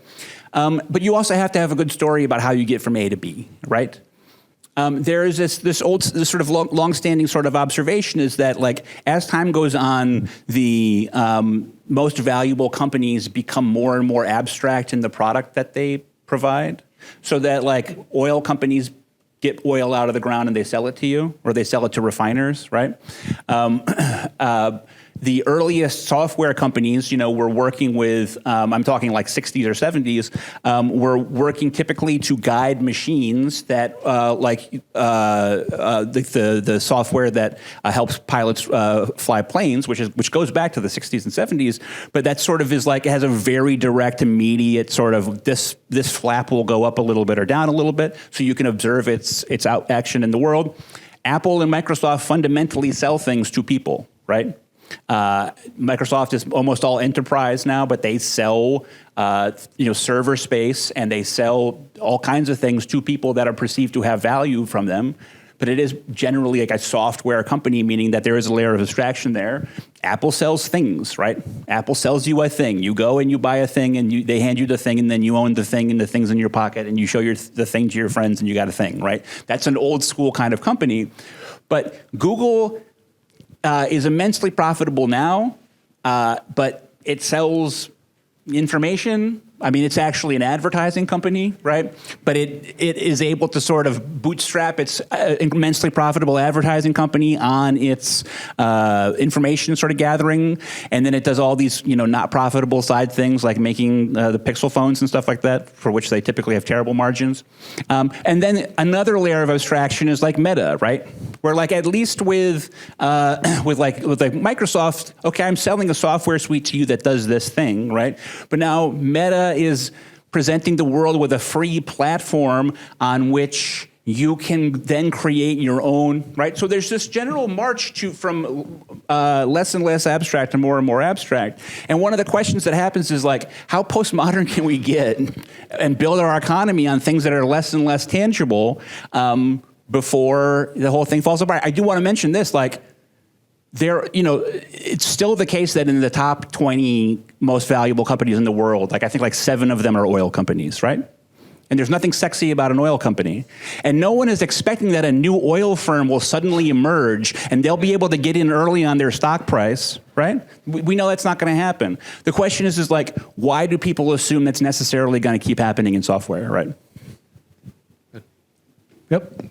But you also have to have a good story about how you get from A to B, right? There is this sort of long-standing sort of observation is that, like, as time goes on, the most valuable companies become more and more abstract in the product that they provide. So that, like, oil companies get oil out of the ground and they sell it to you, or they sell it to refiners, right? The earliest software companies, were working with, I'm talking like 60s or 70s, were working typically to guide machines that, the software that helps pilots fly planes, which goes back to the 60s and 70s, but that sort of is like, it has a very direct, immediate sort of, this flap will go up a little bit or down a little bit, so you can observe its action in the world. Apple and Microsoft fundamentally sell things to people, right? Microsoft is almost all enterprise now, but they sell server space, and they sell all kinds of things to people that are perceived to have value from them. But it is generally like a software company, meaning that there is a layer of abstraction there. Apple sells things, right? Apple sells you a thing. You go and you buy a thing, and they hand you the thing, and then you own the thing, and the thing's in your pocket, and you show the thing to your friends, and you got a thing, right? That's an old school kind of company. But Google is immensely profitable now, but it sells information. I mean, it's actually an advertising company, right? But it is able to sort of bootstrap its immensely profitable advertising company on its information sort of gathering, and then it does all these not profitable side things like making the Pixel phones and stuff like that, for which they typically have terrible margins. And then another layer of abstraction is like Meta, right? Where like at least with Microsoft, okay, I'm selling a software suite to you that does this thing, right? But now Meta is presenting the world with a free platform on which you can then create your own, right? So there's this general march from less and less abstract to more and more abstract. And one of the questions that happens is like, how postmodern can we get and build our economy on things that are less and less tangible before the whole thing falls apart? I do want to mention this, like, it's still the case that in the top 20 most valuable companies in the world, like I think like 7 of them are oil companies, right? And there's nothing sexy about an oil company. And no one is expecting that a new oil firm will suddenly emerge and they'll be able to get in early on their stock price, right? We know that's not going to happen. The question is like, why do people assume that's necessarily going to keep happening in software, right? Yep.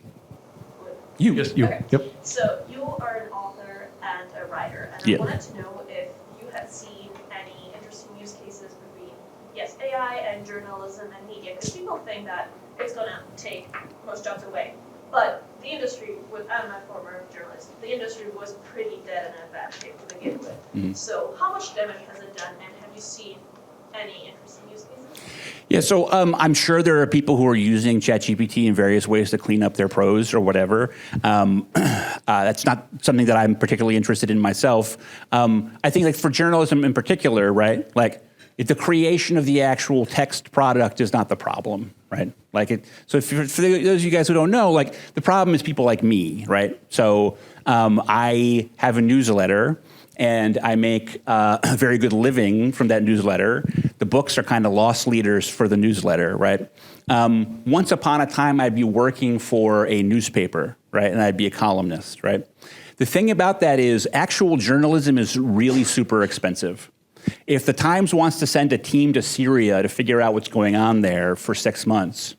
You. Yes, you. Okay. Yep. So you are an author and a writer, and Yeah. I wanted to know if you had seen any interesting use cases between, yes, AI and journalism and media, because people think that it's going to take most jobs away. But the industry, I'm a former journalist, the industry was pretty dead and in bad shape to begin with. Mm-hmm. So how much damage has it done, and have you seen any interesting use cases? Yeah, so I'm sure there are people who are using ChatGPT in various ways to clean up their prose or whatever. That's not something that I'm particularly interested in myself. I think like for journalism in particular, right? Like the creation of the actual text product is not the problem, right? So for those of you guys who don't know, like the problem is people like me, right? So I have a newsletter, and I make a very good living from that newsletter. The books are kind of loss leaders for the newsletter, right? Once upon a time, I'd be working for a newspaper, right? And I'd be a columnist, right? The thing about that is actual journalism is really super expensive. If the Times wants to send a team to Syria to figure out what's going on there for 6 months,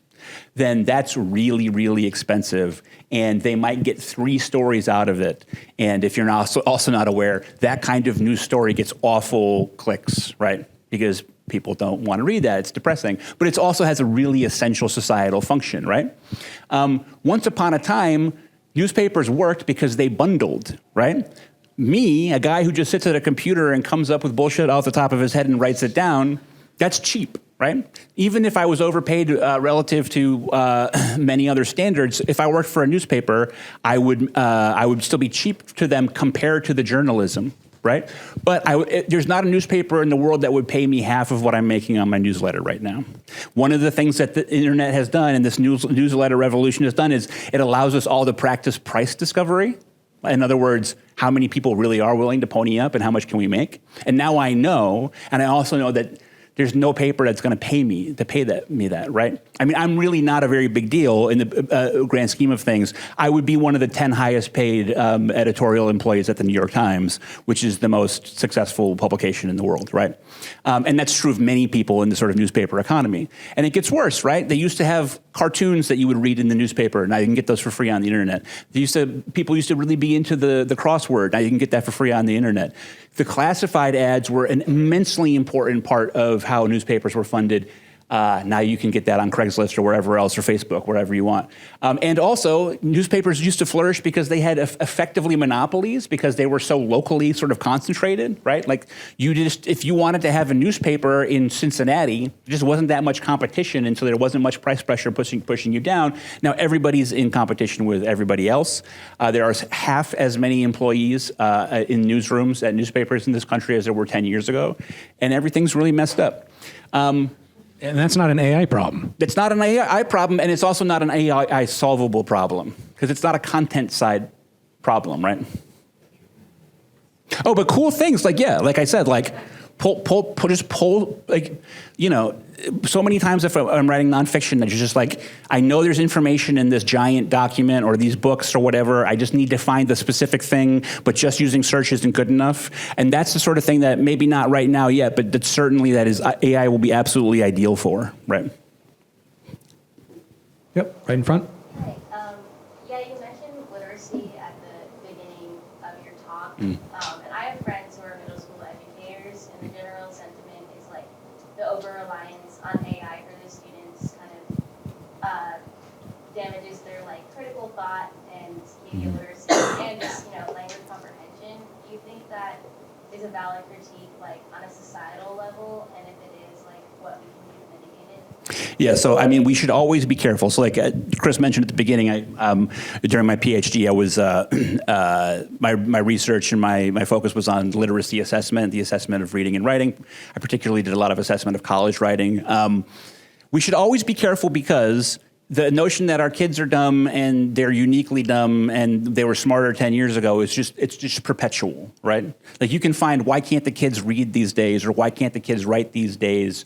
then that's really, really expensive, and they might get 3 stories out of it. And if you're also not aware, that kind of news story gets awful clicks, right? Because people don't want to read that. It's depressing. But it also has a really essential societal function, right? Once upon a time, newspapers worked because they bundled, right? Me, a guy who just sits at a computer and comes up with bullshit off the top of his head and writes it down, that's cheap. Right? Even if I was overpaid relative to many other standards, if I worked for a newspaper, I would still be cheap to them compared to the journalism, right? But there's not a newspaper in the world that would pay me half of what I'm making on my newsletter right now. One of the things that the internet has done and this newsletter revolution has done is it allows us all to practice price discovery. In other words, how many people really are willing to pony up and how much can we make? And now I know, and I also know that there's no paper that's going to pay me that, right? I mean, I'm really not a very big deal in the grand scheme of things. I would be one of the 10 highest paid editorial employees at the New York Times, which is the most successful publication in the world, right? And that's true of many people in the sort of newspaper economy. And it gets worse, right? They used to have cartoons that you would read in the newspaper. Now you can get those for free on the internet. People used to really be into the crossword. Now you can get that for free on the internet. The classified ads were an immensely important part of how newspapers were funded. Now you can get that on Craigslist or wherever else, or Facebook, wherever you want. And also, newspapers used to flourish because they had effectively monopolies because they were so locally sort of concentrated, right? Like if you wanted to have a newspaper in Cincinnati, there just wasn't that much competition, and so there wasn't much price pressure pushing you down. Now everybody's in competition with everybody else. There are half as many employees in newsrooms at newspapers in this country as there were 10 years ago, and everything's really messed up. And that's not an AI problem. It's not an AI problem, and it's also not an AI solvable problem, because it's not a content side problem, right? Oh, but cool things like I said, like pull, like, you know, so many times if I'm writing nonfiction, that you're just like, I know there's information in this giant document or these books or whatever. I just need to find the specific thing, but just using search isn't good enough. And that's the sort of thing that maybe not right now yet, but that certainly that is AI will be absolutely ideal for, right? Yep, right in front. Hi. Yeah, you mentioned literacy at the beginning of your talk. And I have friends who are middle school educators, and the general sentiment is like the over-reliance on AI for the students kind of damages their like critical thought and media literacy and just, you know, language comprehension. Do you think that is a valid critique like on a societal level? And if it is, like what we can do to mitigate it? Yeah, so I mean, we should always be careful. So, like Chris mentioned at the beginning, during my PhD, I was my research and my focus was on literacy assessment, the assessment of reading and writing. I particularly did a lot of assessment of college writing. We should always be careful because the notion that our kids are dumb and they're uniquely dumb and they were smarter 10 years ago is it's just perpetual, right? Like you can find why can't the kids read these days or why can't the kids write these days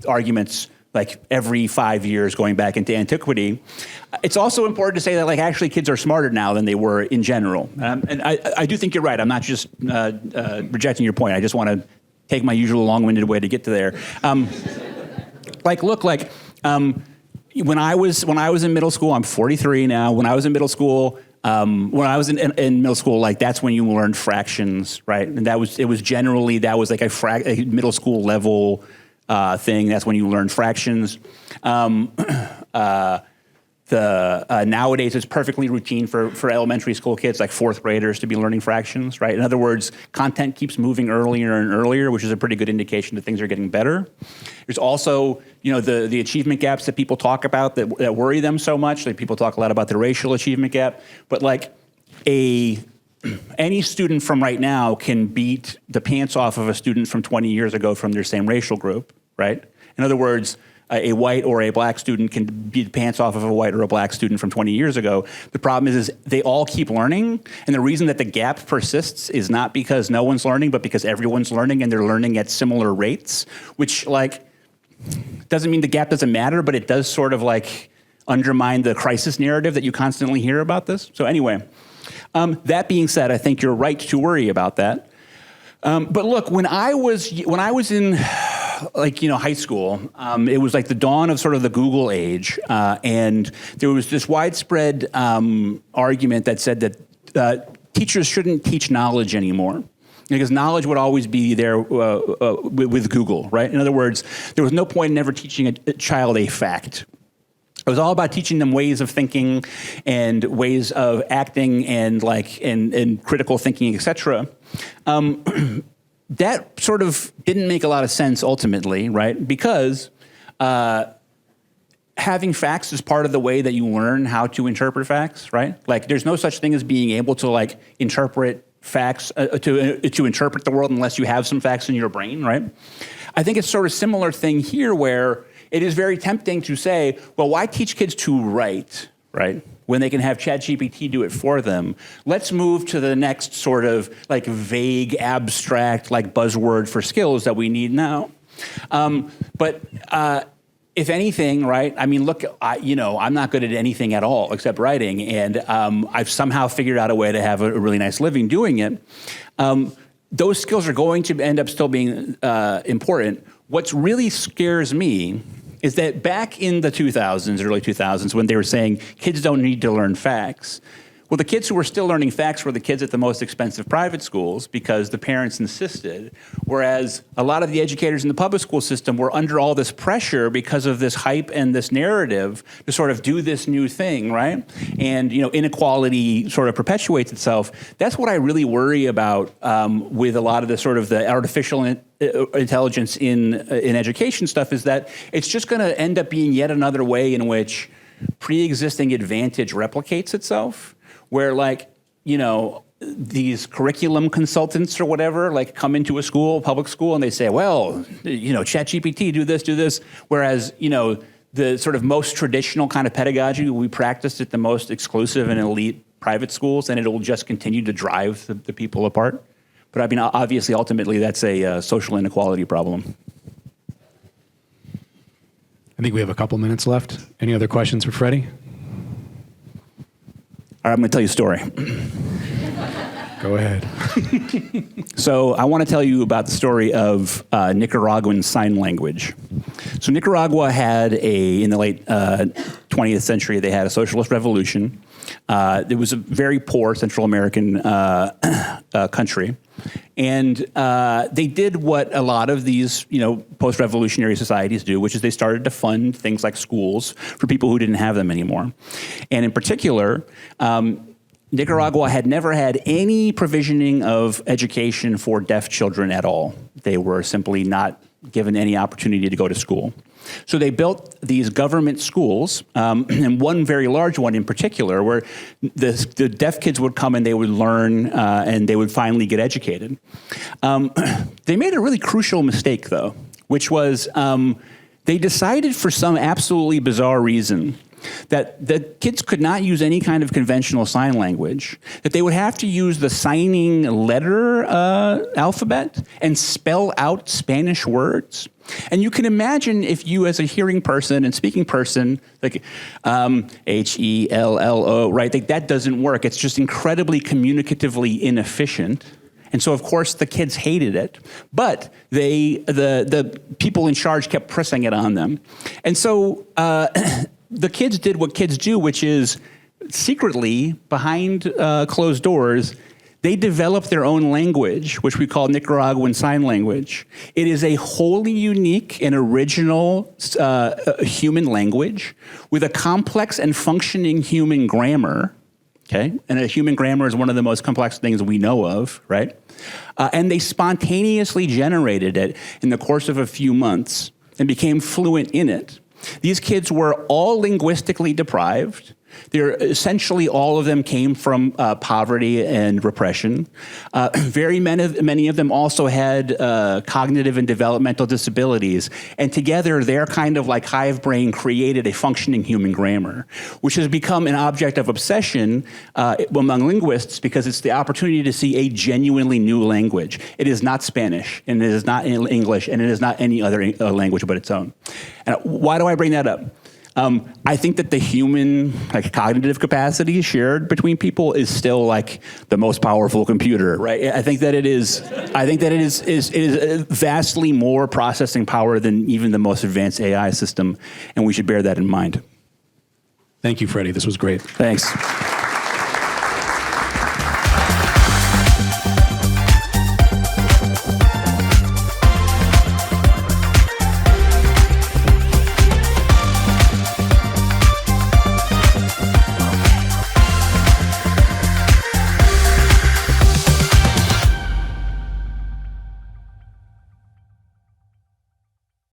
arguments like every 5 years going back into antiquity. It's also important to say that like actually kids are smarter now than they were in general. And I do think you're right. I'm not just rejecting your point. I just want to take my usual long-winded way to get to there. When I was in middle school, I'm 43 now. When I was in middle school, in middle school, like that's when you learned fractions, right? And that was like a middle school level thing. That's when you learn fractions. Nowadays, it's perfectly routine for elementary school kids, like fourth graders, to be learning fractions, right? In other words, content keeps moving earlier and earlier, which is a pretty good indication that things are getting better. There's also, you know, the achievement gaps that people talk about that worry them so much. Like people talk a lot about the racial achievement gap, but like any student from right now can beat the pants off of a student from 20 years ago from their same racial group, right? In other words, a white or a black student can beat the pants off of a white or a black student from 20 years ago. The problem is they all keep learning, and the reason that the gap persists is not because no one's learning, but because everyone's learning, and they're learning at similar rates, which like doesn't mean the gap doesn't matter, but it does sort of like undermine the crisis narrative that you constantly hear about this. So anyway, that being said, I think you're right to worry about that. But look, when I was in high school, it was like the dawn of sort of the Google age, and there was this widespread argument that said that teachers shouldn't teach knowledge anymore, because knowledge would always be there with Google, right? In other words, there was no point in ever teaching a child a fact. It was all about teaching them ways of thinking and ways of acting and critical thinking, etc. That sort of didn't make a lot of sense ultimately, right? Because having facts is part of the way that you learn how to interpret facts, right? Like there's no such thing as being able to like interpret facts, to interpret the world unless you have some facts in your brain, right? I think it's sort of similar thing here where it is very tempting to say, well, why teach kids to write, right? When they can have ChatGPT do it for them. Let's move to the next sort of like vague, abstract, like buzzword for skills that we need now. But if anything, right, I mean, look, I'm not good at anything at all except writing, and I've somehow figured out a way to have a really nice living doing it. Those skills are going to end up still being important. What really scares me is that back in the 2000s, early 2000s, when they were saying kids don't need to learn facts, Well, the kids who were still learning facts were the kids at the most expensive private schools because the parents insisted, whereas a lot of the educators in the public school system were under all this pressure because of this hype and this narrative to sort of do this new thing, right? And, inequality sort of perpetuates itself. That's what I really worry about with a lot of the sort of the artificial intelligence in education stuff, is that it's just going to end up being yet another way in which pre-existing advantage replicates itself. Where these curriculum consultants or whatever, come into a school, public school, and they say, well, ChatGPT, do this. Whereas, the sort of most traditional kind of pedagogy we practiced at the most exclusive and elite private schools, and it'll just continue to drive the people apart. But I mean, obviously, ultimately, that's a social inequality problem. I think we have a couple minutes left. Any other questions for Freddie? All right, I'm going to tell you a story. Go ahead. So I want to tell you about the story of Nicaraguan Sign Language. So Nicaragua had in the late 20th century, they had a socialist revolution. It was a very poor Central American country. And they did what a lot of these, post-revolutionary societies do, which is they started to fund things like schools for people who didn't have them anymore. And in particular, Nicaragua had never had any provisioning of education for deaf children at all. They were simply not given any opportunity to go to school. So they built these government schools, and one very large one in particular, where the deaf kids would come and they would learn and they would finally get educated. They made a really crucial mistake, though, which was they decided for some absolutely bizarre reason that the kids could not use any kind of conventional sign language, that they would have to use the signing letter alphabet and spell out Spanish words. And you can imagine if you, as a hearing person and speaking person, H-E-L-L-O, right, that doesn't work. It's just incredibly communicatively inefficient. And so, of course, the kids hated it, but the people in charge kept pressing it on them. And so the kids did what kids do, which is secretly, behind closed doors, they developed their own language, which we call Nicaraguan Sign Language. It is a wholly unique and original human language with a complex and functioning human grammar, okay? And a human grammar is one of the most complex things we know of, right? And they spontaneously generated it in the course of a few months and became fluent in it. These kids were all linguistically deprived. Essentially all of them came from poverty and repression. Very many of them also had cognitive and developmental disabilities. And together, their kind of hive brain created a functioning human grammar, which has become an object of obsession among linguists because it's the opportunity to see a genuinely new language. It is not Spanish, and it is not English, and it is not any other language but its own. And why do I bring that up? I think that the human cognitive capacity shared between people is still the most powerful computer, right? I think that it is vastly more processing power than even the most advanced AI system, and we should bear that in mind. Thank you, Freddie. This was great. Thanks.